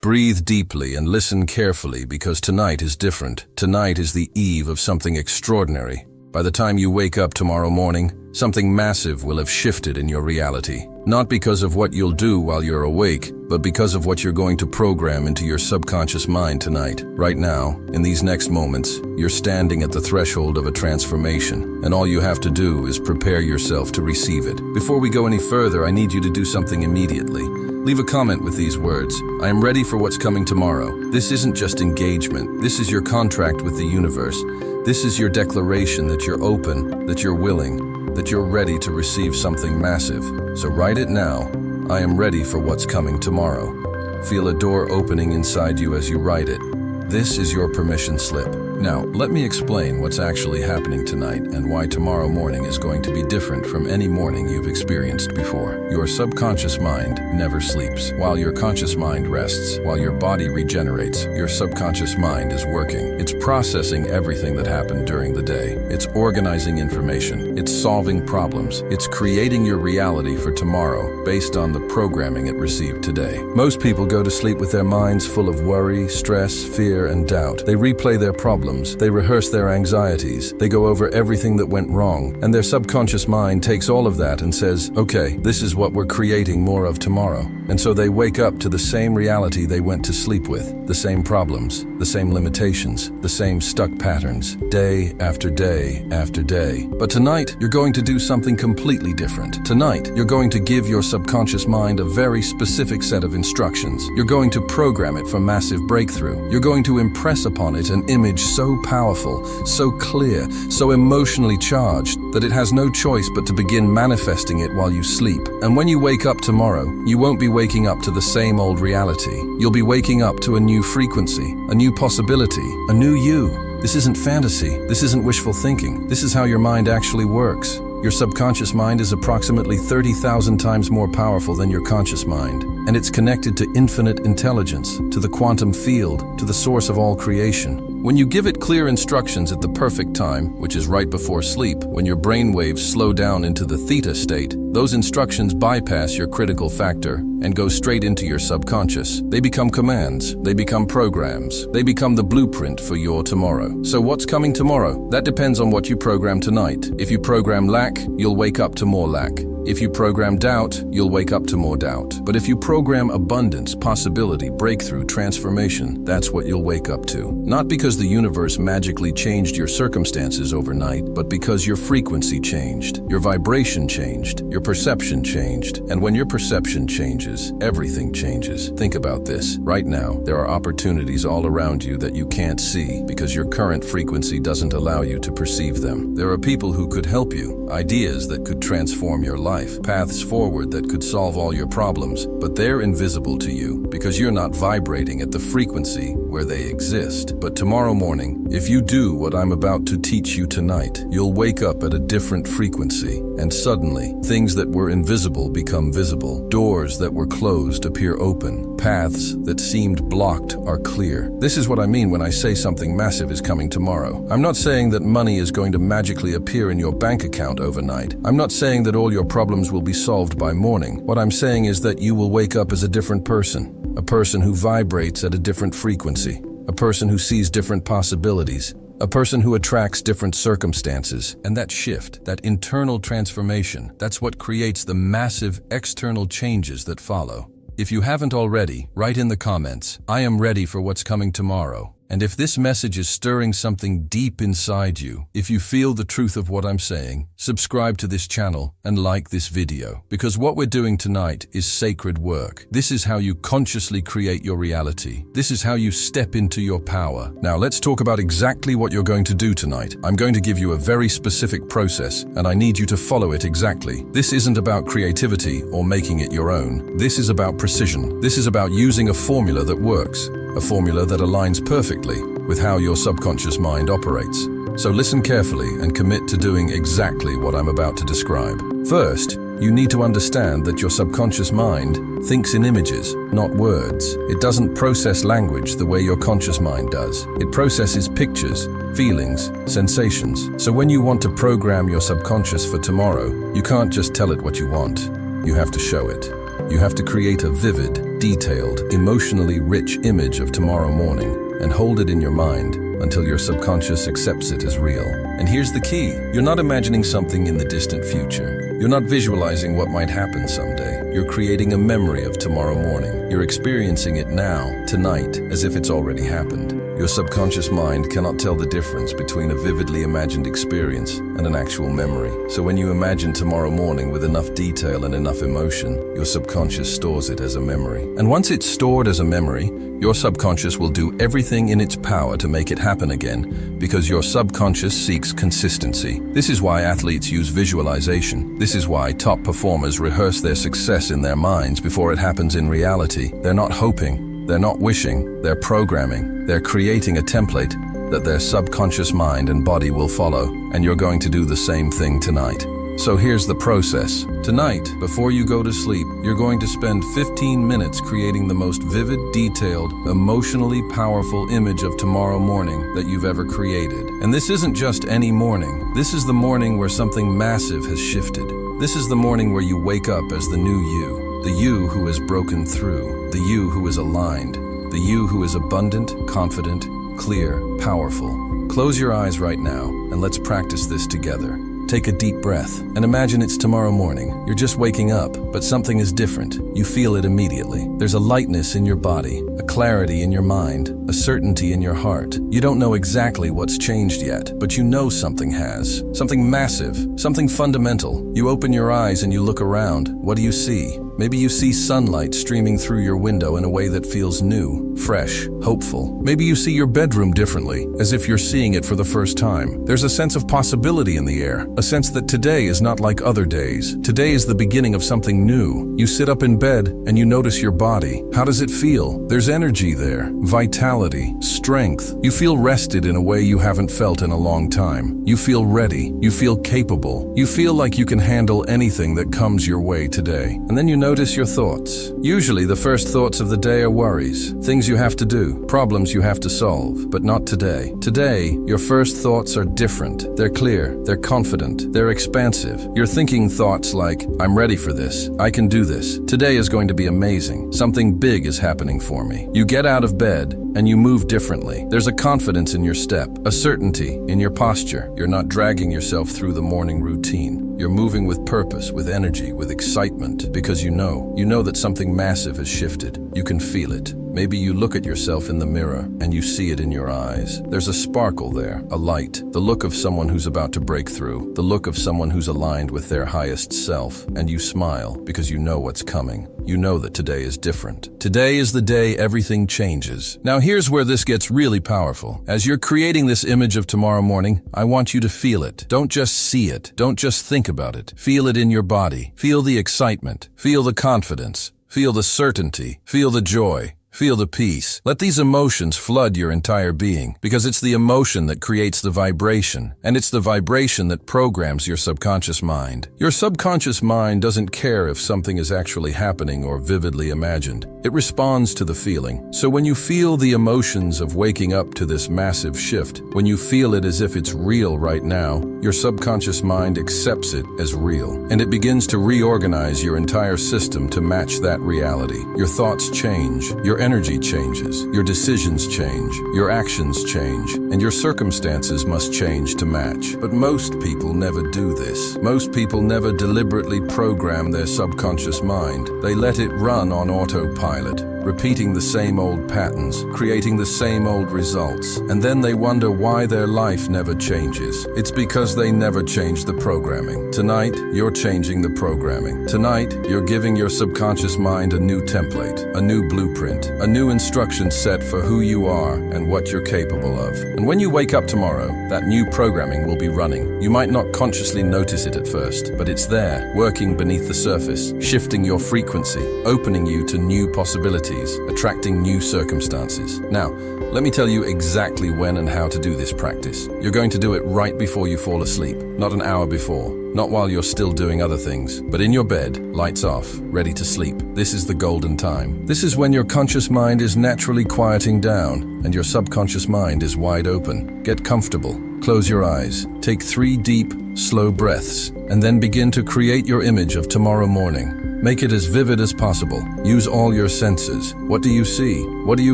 Breathe deeply and listen carefully because tonight is different. Tonight is the eve of something extraordinary. By the time you wake up tomorrow morning, something massive will have shifted in your reality. Not because of what you'll do while you're awake, but because of what you're going to program into your subconscious mind tonight. Right now, in these next moments, you're standing at the threshold of a transformation, and all you have to do is prepare yourself to receive it. Before we go any further, I need you to do something immediately. Leave a comment with these words: I am ready for what's coming tomorrow. This isn't just engagement. This is your contract with the universe. This is your declaration that you're open, that you're willing, that you're ready to receive something massive. So write it now. I am ready for what's coming tomorrow. Feel a door opening inside you as you write it. This is your permission slip. Now, let me explain what's actually happening tonight and why tomorrow morning is going to be different from any morning you've experienced before. Your subconscious mind never sleeps. While your conscious mind rests, while your body regenerates, your subconscious mind is working. It's processing everything that happened during the day. It's organizing information. It's solving problems. It's creating your reality for tomorrow based on the programming it received today. Most people go to sleep with their minds full of worry, stress, fear, and doubt. They replay their problems. They rehearse their anxieties. They go over everything that went wrong. And their subconscious mind takes all of that and says, okay, this is what we're creating more of tomorrow. And so they wake up to the same reality they went to sleep with, the same problems, the same limitations, the same stuck patterns, day after day after day. But tonight, you're going to do something completely different. Tonight, you're going to give your subconscious mind a very specific set of instructions. You're going to program it for massive breakthrough. You're going to impress upon it an image so powerful, so clear, so emotionally charged that it has no choice but to begin manifesting it while you sleep. And when you wake up tomorrow, you won't be waking up to the same old reality. You'll be waking up to a new frequency, a new possibility, a new you. This isn't fantasy. This isn't wishful thinking. This is how your mind actually works. Your subconscious mind is approximately 30,000 times more powerful than your conscious mind, and it's connected to infinite intelligence, to the quantum field, to the source of all creation. When you give it clear instructions at the perfect time, which is right before sleep, when your brain waves slow down into the theta state, those instructions bypass your critical factor and go straight into your subconscious. They become commands, they become programs, they become the blueprint for your tomorrow. So what's coming tomorrow? That depends on what you program tonight. If you program lack, you'll wake up to more lack. If you program doubt, you'll wake up to more doubt. But if you program abundance, possibility, breakthrough, transformation, that's what you'll wake up to. Not because the universe magically changed your circumstances overnight, but because your frequency changed, your vibration changed, your perception changed. And when your perception changes, everything changes. Think about this. Right now, there are opportunities all around you that you can't see because your current frequency doesn't allow you to perceive them. There are people who could help you, ideas that could transform your life, paths forward that could solve all your problems, but they're invisible to you because you're not vibrating at the frequency where they exist. But tomorrow morning, if you do what I'm about to teach you tonight, you'll wake up at a different frequency, and suddenly, things that were invisible become visible. Doors that were closed appear open. Paths that seemed blocked are clear. This is what I mean when I say something massive is coming tomorrow. I'm not saying that money is going to magically appear in your bank account overnight. I'm not saying that all your problems will be solved by morning. What I'm saying is that you will wake up as a different person. A person who vibrates at a different frequency. A person who sees different possibilities. A person who attracts different circumstances. And that shift, that internal transformation, that's what creates the massive external changes that follow. If you haven't already, write in the comments, I am ready for what's coming tomorrow. And if this message is stirring something deep inside you, if you feel the truth of what I'm saying, subscribe to this channel and like this video. Because what we're doing tonight is sacred work. This is how you consciously create your reality. This is how you step into your power. Now let's talk about exactly what you're going to do tonight. I'm going to give you a very specific process, and I need you to follow it exactly. This isn't about creativity or making it your own. This is about precision. This is about using a formula that works. A formula that aligns perfectly with how your subconscious mind operates. So listen carefully and commit to doing exactly what I'm about to describe. First, you need to understand that your subconscious mind thinks in images, not words. It doesn't process language the way your conscious mind does. It processes pictures, feelings, sensations. So when you want to program your subconscious for tomorrow, you can't just tell it what you want. You have to show it. You have to create a vivid, detailed, emotionally rich image of tomorrow morning and hold it in your mind until your subconscious accepts it as real. And here's the key. You're not imagining something in the distant future. You're not visualizing what might happen someday. You're creating a memory of tomorrow morning. You're experiencing it now, tonight, as if it's already happened. Your subconscious mind cannot tell the difference between a vividly imagined experience and an actual memory. So when you imagine tomorrow morning with enough detail and enough emotion, your subconscious stores it as a memory. And once it's stored as a memory, your subconscious will do everything in its power to make it happen again, because your subconscious seeks consistency. This is why athletes use visualization. This is why top performers rehearse their success in their minds before it happens in reality. They're not hoping, they're not wishing, they're programming. They're creating a template that their subconscious mind and body will follow, and you're going to do the same thing tonight. So here's the process. Tonight, before you go to sleep, you're going to spend 15 minutes creating the most vivid, detailed, emotionally powerful image of tomorrow morning that you've ever created. And this isn't just any morning. This is the morning where something massive has shifted. This is the morning where you wake up as the new you, the you who has broken through, the you who is aligned, the you who is abundant, confident, clear, powerful. Close your eyes right now and let's practice this together. Take a deep breath and imagine it's tomorrow morning. You're just waking up, but something is different. You feel it immediately. There's a lightness in your body, a clarity in your mind, a certainty in your heart. You don't know exactly what's changed yet, but you know something has. Something massive, something fundamental. You open your eyes and you look around. What do you see? Maybe you see sunlight streaming through your window in a way that feels new, fresh, hopeful. Maybe you see your bedroom differently, as if you're seeing it for the first time. There's a sense of possibility in the air, a sense that today is not like other days. Today is the beginning of something new. You sit up in bed and you notice your body. How does it feel? There's energy there, vitality, strength. You feel rested in a way you haven't felt in a long time. You feel ready. You feel capable. You feel like you can handle anything that comes your way today. And then you notice your thoughts. Usually the first thoughts of the day are worries, things you have to do, problems you have to solve, but not today. Today, your first thoughts are different. They're clear, they're confident, they're expansive. You're thinking thoughts like, I'm ready for this, I can do this, today is going to be amazing, something big is happening for me. You get out of bed and you move differently. There's a confidence in your step, a certainty in your posture. You're not dragging yourself through the morning routine. You're moving with purpose, with energy, with excitement, because you know that something massive has shifted. You can feel it. Maybe you look at yourself in the mirror and you see it in your eyes. There's a sparkle there, a light, the look of someone who's about to break through, the look of someone who's aligned with their highest self, and you smile because you know what's coming. You know that today is different. Today is the day everything changes. Now here's where this gets really powerful. As you're creating this image of tomorrow morning, I want you to feel it. Don't just see it. Don't just think about it. Feel it in your body. Feel the excitement. Feel the confidence. Feel the certainty. Feel the joy. Feel the peace. Let these emotions flood your entire being, because it's the emotion that creates the vibration, and it's the vibration that programs your subconscious mind. Your subconscious mind doesn't care if something is actually happening or vividly imagined. It responds to the feeling. So when you feel the emotions of waking up to this massive shift, when you feel it as if it's real right now, your subconscious mind accepts it as real, and it begins to reorganize your entire system to match that reality. Your thoughts change, your energy changes, your decisions change, your actions change, and your circumstances must change to match. But most people never do this. Most people never deliberately program their subconscious mind. They let it run on autopilot, repeating the same old patterns, creating the same old results, and then they wonder why their life never changes. It's because they never change the programming. Tonight, you're changing the programming. Tonight, you're giving your subconscious mind a new template, a new blueprint, a new instruction set for who you are and what you're capable of. And when you wake up tomorrow, that new programming will be running. You might not consciously notice it at first, but it's there, working beneath the surface, shifting your frequency, opening you to new possibilities, attracting new circumstances. Now, let me tell you exactly when and how to do this practice. You're going to do it right before you fall asleep, not an hour before, not while you're still doing other things, but in your bed, lights off, ready to sleep. This is the golden time. This is when your conscious mind is naturally quieting down and your subconscious mind is wide open. Get comfortable. Close your eyes. Take 3 deep, slow breaths, and then begin to create your image of tomorrow morning. Make it as vivid as possible. Use all your senses. What do you see? What do you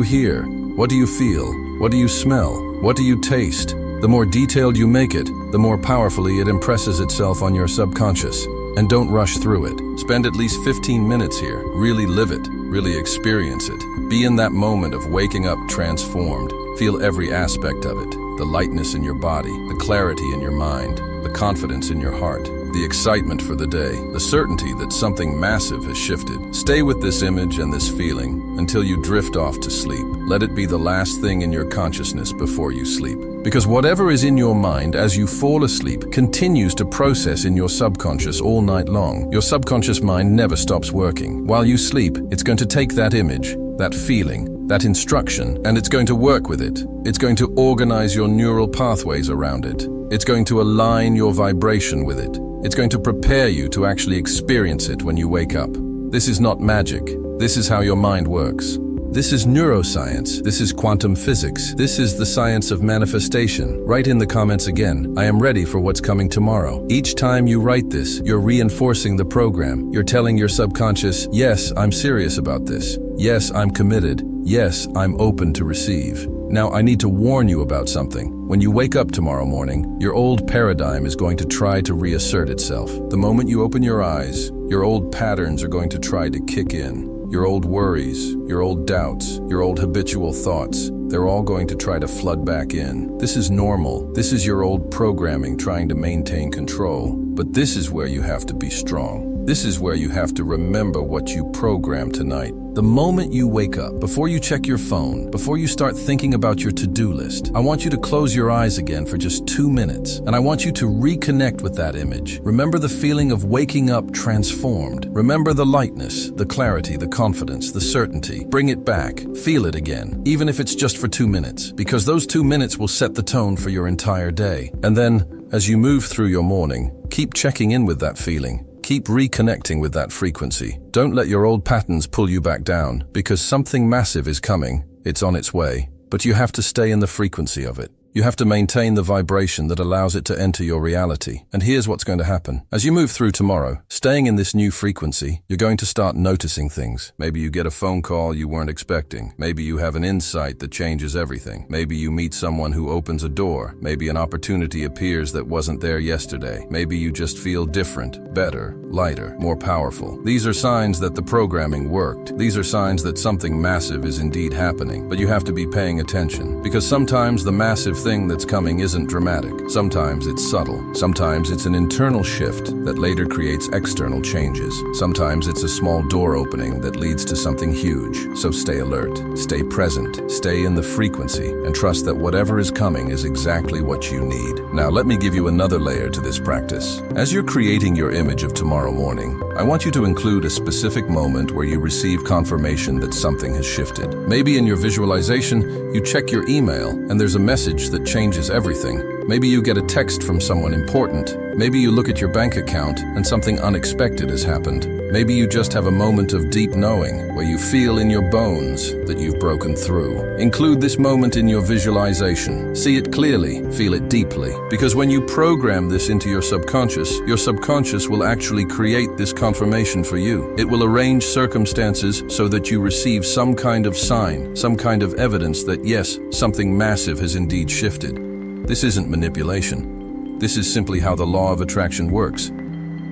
hear? What do you feel? What do you smell? What do you taste? The more detailed you make it, the more powerfully it impresses itself on your subconscious. And don't rush through it. Spend at least 15 minutes here. Really live it. Really experience it. Be in that moment of waking up transformed. Feel every aspect of it. The lightness in your body, the clarity in your mind, the confidence in your heart, the excitement for the day, the certainty that something massive has shifted. Stay with this image and this feeling until you drift off to sleep. Let it be the last thing in your consciousness before you sleep. Because whatever is in your mind as you fall asleep continues to process in your subconscious all night long. Your subconscious mind never stops working. While you sleep, it's going to take that image, that feeling, that instruction, and it's going to work with it. It's going to organize your neural pathways around it. It's going to align your vibration with it. It's going to prepare you to actually experience it when you wake up. This is not magic. This is how your mind works. This is neuroscience. This is quantum physics. This is the science of manifestation. Write in the comments again, I am ready for what's coming tomorrow. Each time you write this, you're reinforcing the program. You're telling your subconscious, yes, I'm serious about this. Yes, I'm committed. Yes, I'm open to receive. Now, I need to warn you about something. When you wake up tomorrow morning, your old paradigm is going to try to reassert itself. The moment you open your eyes, your old patterns are going to try to kick in. Your old worries, your old doubts, your old habitual thoughts, they're all going to try to flood back in. This is normal. This is your old programming trying to maintain control. But this is where you have to be strong. This is where you have to remember what you programmed tonight. The moment you wake up, before you check your phone, before you start thinking about your to-do list, I want you to close your eyes again for just 2 minutes, and I want you to reconnect with that image. Remember the feeling of waking up transformed. Remember the lightness, the clarity, the confidence, the certainty. Bring it back. Feel it again, even if it's just for 2 minutes, because those 2 minutes will set the tone for your entire day. And then, as you move through your morning, keep checking in with that feeling. Keep reconnecting with that frequency. Don't let your old patterns pull you back down, because something massive is coming. It's on its way. But you have to stay in the frequency of it. You have to maintain the vibration that allows it to enter your reality. And here's what's going to happen. As you move through tomorrow, staying in this new frequency, you're going to start noticing things. Maybe you get a phone call you weren't expecting. Maybe you have an insight that changes everything. Maybe you meet someone who opens a door. Maybe an opportunity appears that wasn't there yesterday. Maybe you just feel different, better, lighter, more powerful. These are signs that the programming worked. These are signs that something massive is indeed happening. But you have to be paying attention, because sometimes the massive thing that's coming isn't dramatic. Sometimes it's subtle. Sometimes it's an internal shift that later creates external changes. Sometimes it's a small door opening that leads to something huge. So stay alert, stay present, stay in the frequency, and trust that whatever is coming is exactly what you need. Now let me give you another layer to this practice. As you're creating your image of tomorrow morning, I want you to include a specific moment where you receive confirmation that something has shifted. Maybe in your visualization, you check your email and there's a message that changes everything. Maybe you get a text from someone important. Maybe you look at your bank account and something unexpected has happened. Maybe you just have a moment of deep knowing where you feel in your bones that you've broken through. Include this moment in your visualization. See it clearly, feel it deeply. Because when you program this into your subconscious will actually create this confirmation for you. It will arrange circumstances so that you receive some kind of sign, some kind of evidence that yes, something massive has indeed shifted. This isn't manipulation. This is simply how the law of attraction works.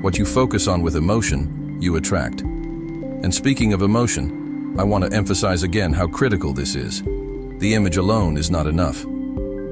What you focus on with emotion, you attract. And speaking of emotion, I want to emphasize again how critical this is. The image alone is not enough.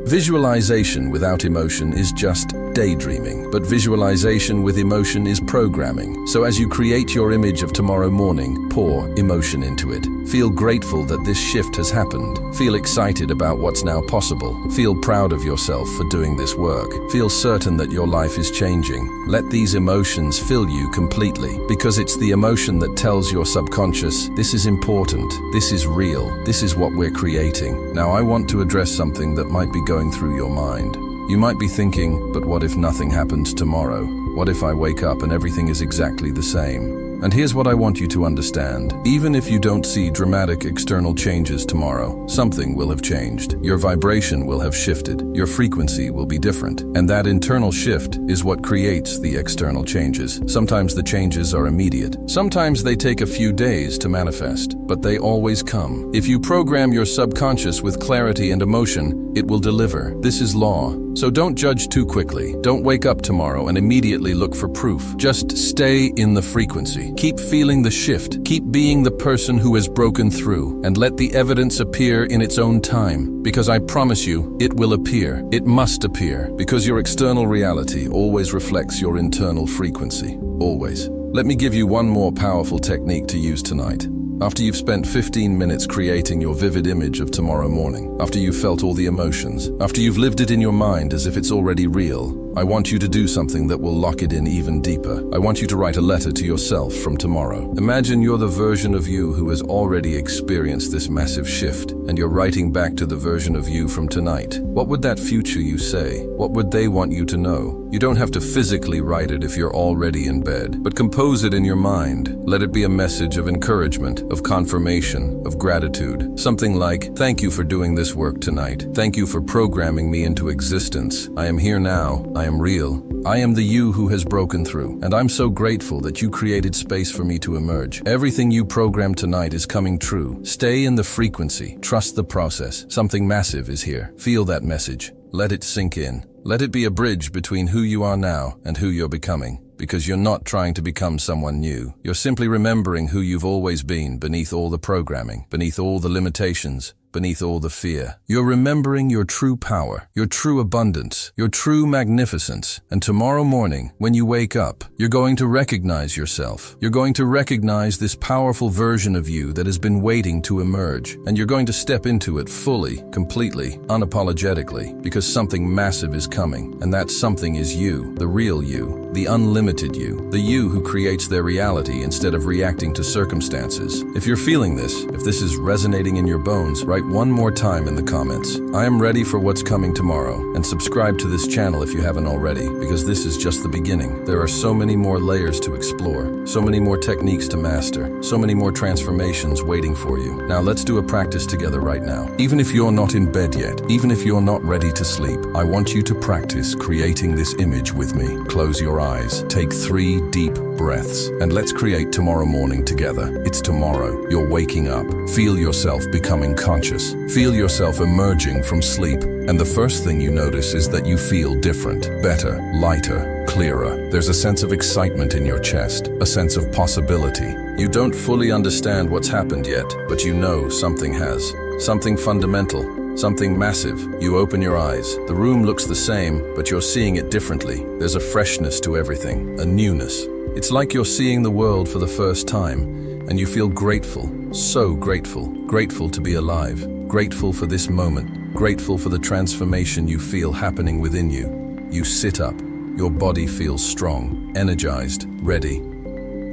Visualization without emotion is just daydreaming, but visualization with emotion is programming. So as you create your image of tomorrow morning, pour emotion into it. Feel grateful that this shift has happened. Feel excited about what's now possible. Feel proud of yourself for doing this work. Feel certain that your life is changing. Let these emotions fill you completely, because it's the emotion that tells your subconscious, this is important, this is real, this is what we're creating. Now I want to address something that might be going through your mind. You might be thinking, but what if nothing happens tomorrow? What if I wake up and everything is exactly the same? And here's what I want you to understand. Even if you don't see dramatic external changes tomorrow, something will have changed. Your vibration will have shifted. Your frequency will be different. And that internal shift is what creates the external changes. Sometimes the changes are immediate. Sometimes they take a few days to manifest, but they always come. If you program your subconscious with clarity and emotion, it will deliver. This is law. So don't judge too quickly. Don't wake up tomorrow and immediately look for proof. Just stay in the frequency. Keep feeling the shift. Keep being the person who has broken through, and let the evidence appear in its own time. Because I promise you, it will appear. It must appear. Because your external reality always reflects your internal frequency. Always. Let me give you one more powerful technique to use tonight. After you've spent 15 minutes creating your vivid image of tomorrow morning, after you've felt all the emotions, after you've lived it in your mind as if it's already real, I want you to do something that will lock it in even deeper. I want you to write a letter to yourself from tomorrow. Imagine you're the version of you who has already experienced this massive shift, and you're writing back to the version of you from tonight. What would that future you say? What would they want you to know? You don't have to physically write it if you're already in bed, but compose it in your mind. Let it be a message of encouragement, of confirmation, of gratitude. Something like, thank you for doing this work tonight. Thank you for programming me into existence. I am here now. I am real. I am the you who has broken through, and I'm so grateful that you created space for me to emerge. Everything you programmed tonight is coming true. Stay in the frequency. Trust the process. Something massive is here. Feel that message. Let it sink in. Let it be a bridge between who you are now and who you're becoming. Because you're not trying to become someone new. You're simply remembering who you've always been beneath all the programming, beneath all the limitations, beneath all the fear. You're remembering your true power, your true abundance, your true magnificence. And tomorrow morning, when you wake up, you're going to recognize yourself. You're going to recognize this powerful version of you that has been waiting to emerge. And you're going to step into it fully, completely, unapologetically, because something massive is coming. And that something is you, the real you, the unlimited you, the you who creates their reality instead of reacting to circumstances. If you're feeling this, if this is resonating in your bones, write one more time in the comments. I am ready for what's coming tomorrow. And subscribe to this channel if you haven't already, because this is just the beginning. There are so many more layers to explore, so many more techniques to master, so many more transformations waiting for you. Now let's do a practice together right now. Even if you're not in bed yet, even if you're not ready to sleep, I want you to practice creating this image with me. Close your eyes, take 3 deep breaths, and let's create tomorrow morning together. It's tomorrow. You're waking up. Feel yourself becoming conscious. Feel yourself emerging from sleep. And the first thing you notice is that you feel different, better, lighter, clearer. There's a sense of excitement in your chest, a sense of possibility. You don't fully understand what's happened yet, but you know something has. Something fundamental. Something massive. You open your eyes. The room looks the same, but you're seeing it differently. There's a freshness to everything, a newness. It's like you're seeing the world for the first time, and you feel grateful, so grateful. Grateful to be alive. Grateful for this moment. Grateful for the transformation you feel happening within you. You sit up. Your body feels strong, energized, ready.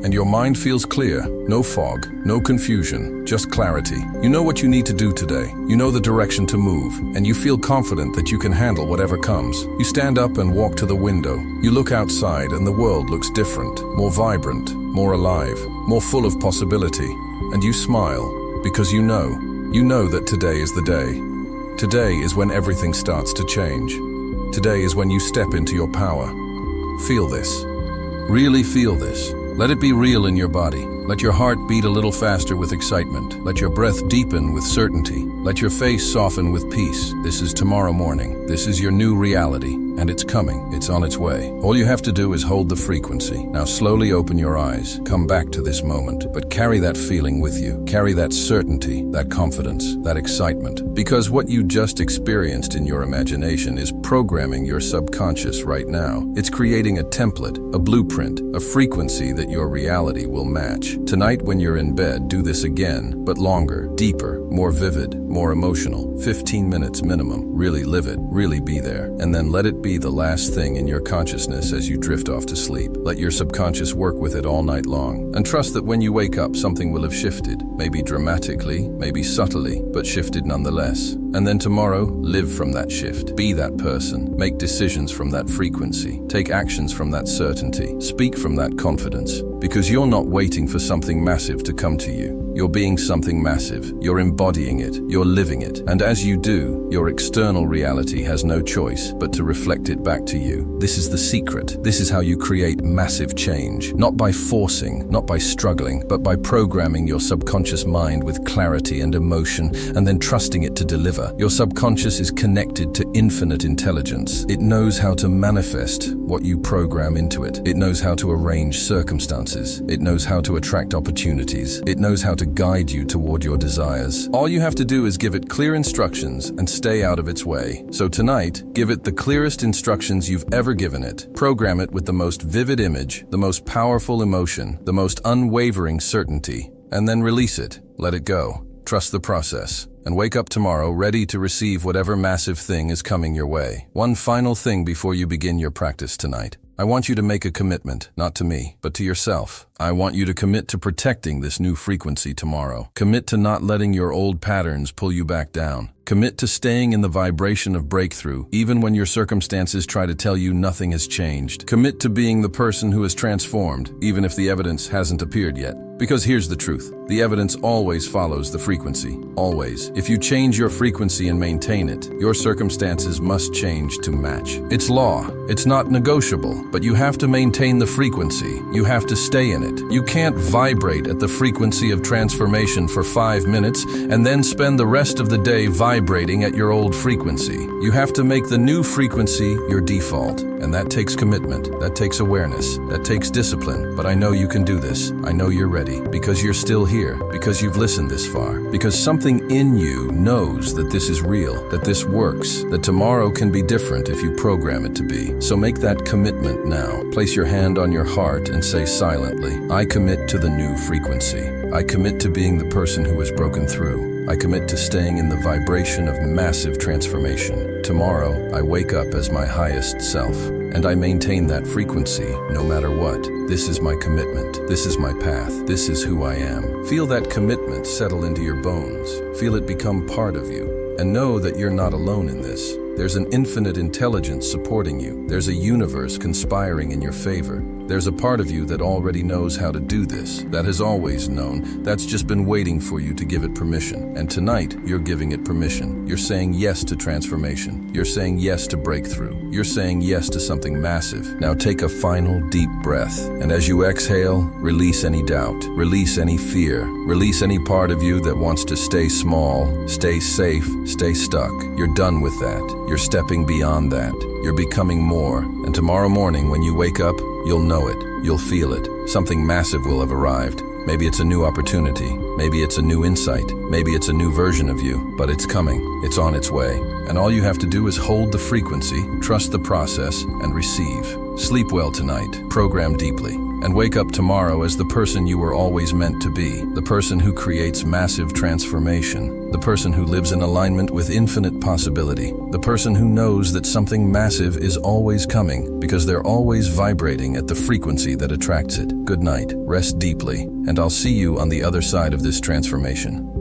And your mind feels clear. No fog, no confusion, just clarity. You know what you need to do today. You know the direction to move, and you feel confident that you can handle whatever comes. You stand up and walk to the window. You look outside and the world looks different, more vibrant, more alive, more full of possibility. And you smile, because you know that today is the day. Today is when everything starts to change. Today is when you step into your power. Feel this. Really feel this. Let it be real in your body. Let your heart beat a little faster with excitement. Let your breath deepen with certainty. Let your face soften with peace. This is tomorrow morning. This is your new reality, and it's coming. It's on its way. All you have to do is hold the frequency. Now slowly open your eyes. Come back to this moment, but carry that feeling with you. Carry that certainty, that confidence, that excitement. Because what you just experienced in your imagination is programming your subconscious right now. It's creating a template, a blueprint, a frequency that your reality will match. Tonight when you're in bed, do this again, but longer, deeper, more vivid, more emotional. 15 minutes minimum. Really live it, really be there. And then let it be the last thing in your consciousness as you drift off to sleep. Let your subconscious work with it all night long. And trust that when you wake up, something will have shifted. Maybe dramatically, maybe subtly, but shifted nonetheless. And then tomorrow, live from that shift. Be that person. Make decisions from that frequency. Take actions from that certainty. Speak from that confidence. Because you're not waiting for something massive to come to you. You're being something massive. You're embodying it. You're living it. And as you do, your external reality has no choice but to reflect it back to you. This is the secret. This is how you create massive change. Not by forcing, not by struggling, but by programming your subconscious mind with clarity and emotion and then trusting it to deliver. Your subconscious is connected to infinite intelligence. It knows how to manifest what you program into it. It knows how to arrange circumstances. It knows how to attract opportunities. It knows how to guide you toward your desires. All you have to do is give it clear instructions and stay out of its way. So tonight, give it the clearest instructions you've ever given it. Program it with the most vivid image, the most powerful emotion, the most unwavering certainty, and then release it. Let it go. Trust the process. And wake up tomorrow ready to receive whatever massive thing is coming your way. One final thing before you begin your practice tonight. I want you to make a commitment, not to me, but to yourself. I want you to commit to protecting this new frequency tomorrow. Commit to not letting your old patterns pull you back down. Commit to staying in the vibration of breakthrough, even when your circumstances try to tell you nothing has changed. Commit to being the person who is transformed, even if the evidence hasn't appeared yet. Because here's the truth. The evidence always follows the frequency. Always. If you change your frequency and maintain it, your circumstances must change to match. It's law. It's not negotiable, but you have to maintain the frequency. You have to stay in it. You can't vibrate at the frequency of transformation for 5 minutes and then spend the rest of the day vibrating at your old frequency. You have to make the new frequency your default. And that takes commitment, that takes awareness, that takes discipline. But I know you can do this. I know you're ready, because you're still here, because you've listened this far, because something in you knows that this is real, that this works, that tomorrow can be different if you program it to be. So make that commitment now. Place your hand on your heart and say silently, I commit to the new frequency. I commit to being the person who has broken through. I commit to staying in the vibration of massive transformation. Tomorrow, I wake up as my highest self, and I maintain that frequency no matter what. This is my commitment. This is my path. This is who I am. Feel that commitment settle into your bones. Feel it become part of you. And know that you're not alone in this. There's an infinite intelligence supporting you. There's a universe conspiring in your favor. There's a part of you that already knows how to do this, that has always known, that's just been waiting for you to give it permission. And tonight, you're giving it permission. You're saying yes to transformation. You're saying yes to breakthrough. You're saying yes to something massive. Now take a final deep breath. And as you exhale, release any doubt, release any fear, release any part of you that wants to stay small, stay safe, stay stuck. You're done with that. You're stepping beyond that. You're becoming more. And tomorrow morning when you wake up, you'll know it. You'll feel it. Something massive will have arrived. Maybe it's a new opportunity. Maybe it's a new insight. Maybe it's a new version of you. But it's coming. It's on its way. And all you have to do is hold the frequency, trust the process, and receive. Sleep well tonight. Program deeply. And wake up tomorrow as the person you were always meant to be. The person who creates massive transformation. The person who lives in alignment with infinite possibility. The person who knows that something massive is always coming because they're always vibrating at the frequency that attracts it. Good night, rest deeply, and I'll see you on the other side of this transformation.